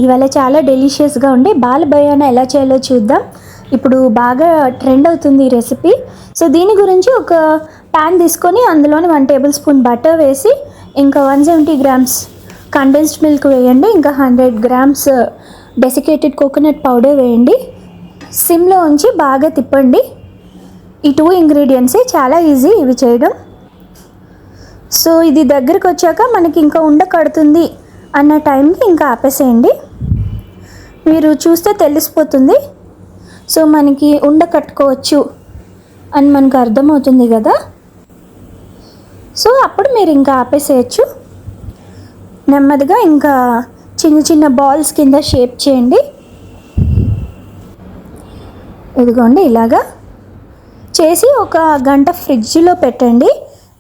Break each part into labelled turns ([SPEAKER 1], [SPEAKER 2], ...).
[SPEAKER 1] ఇవాళ చాలా డెలిషియస్గా ఉండే బాల్ బయానా ఎలా చేయాలో చూద్దాం. ఇప్పుడు బాగా ట్రెండ్ అవుతుంది ఈ రెసిపీ. సో దీని గురించి ఒక ప్యాన్ తీసుకొని అందులోని 1 టేబుల్ స్పూన్ బటర్ వేసి ఇంకా 170 గ్రామ్స్ కండెన్స్డ్ మిల్క్ వేయండి. ఇంకా 100 గ్రామ్స్ డెసికేటెడ్ కోకోనట్ పౌడర్ వేయండి. సిమ్లో ఉంచి బాగా తిప్పండి. ఈ 2 ఇంగ్రీడియంట్సే, చాలా ఈజీ ఇవి చేయడం. సో ఇది దగ్గరికి వచ్చాక మనకి ఇంకా ఉండకడుతుంది అన్న టైంకి ఇంకా ఆపేసేయండి. మీరు చూస్తే తెలిసిపోతుంది. సో మనకి ఉండకట్టుకోవచ్చు అని మనకు అర్థమవుతుంది కదా. సో అప్పుడు మీరు ఇంకా ఆపేసేయచ్చు. నెమ్మదిగా ఇంకా చిన్న చిన్న బాల్స్ కింద షేప్ చేయండి. ఇదిగోండి ఇలాగా చేసి ఒక గంట ఫ్రిడ్జ్లో పెట్టండి.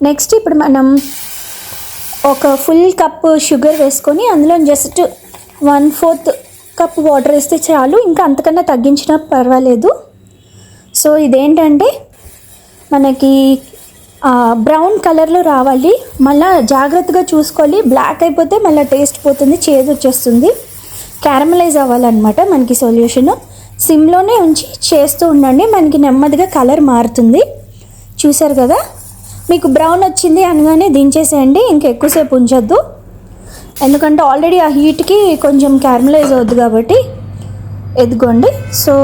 [SPEAKER 1] నెక్స్ట్ ఇప్పుడు మనం ఒక ఫుల్ కప్ షుగర్ వేసుకొని అందులో జస్ట్ 1/4 కప్ వాటర్ వేస్తే చాలు. ఇంకా అంతకన్నా తగ్గించినా పర్వాలేదు. సో ఇదేంటంటే మనకి బ్రౌన్ కలర్లో రావాలి. మళ్ళీ జాగ్రత్తగా చూసుకోవాలి, బ్లాక్ అయిపోతే మళ్ళీ టేస్ట్ పోతుంది, చేదు వచ్చేస్తుంది. క్యారమలైజ్ అవ్వాలన్నమాట మనకి సొల్యూషన్. సిమ్లోనే ఉంచి చేస్తూ ఉండండి, మనకి నెమ్మదిగా కలర్ మారుతుంది. చూసారు కదా, మీకు బ్రౌన్ వచ్చింది అనగానే దించేసేయండి. ఇంకా ఎక్కువసేపు ఉంచొద్దు, ఎందుకంటే ఆల్రెడీ ఆ హీట్కి కొంచెం క్యారమలైజ్ అవుద్ది కాబట్టి. ఎదుగోండి. సో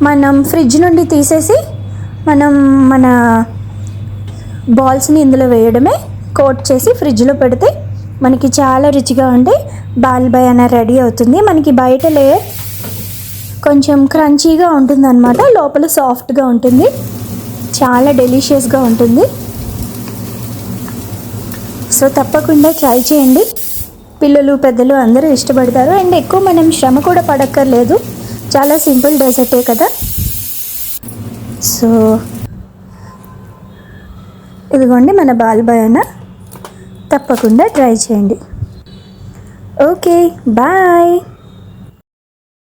[SPEAKER 1] మనం ఫ్రిడ్జ్ నుండి తీసేసి మన బాల్స్ని ఇందులో వేయడమే. కోట్ చేసి ఫ్రిడ్జ్లో పెడితే మనకి చాలా రుచిగా ఉండే బాల్ బయానా రెడీ అవుతుంది. మనకి బయట లేయర్ కొంచెం క్రంచీగా ఉంటుంది అన్నమాట, లోపల సాఫ్ట్గా ఉంటుంది, చాలా డెలిషియస్గా ఉంటుంది. సో తప్పకుండా ట్రై చేయండి. పిల్లలు పెద్దలు అందరూ ఇష్టపడతారు. అండ్ ఎక్కువ మనం శ్రమ కూడా పడక్కర్లేదు, చాలా సింపుల్ డెజర్టే కదా. సో ఇదిగోండి మన బాల్ బయానా, తప్పకుండా ట్రై చేయండి. Okay, bye.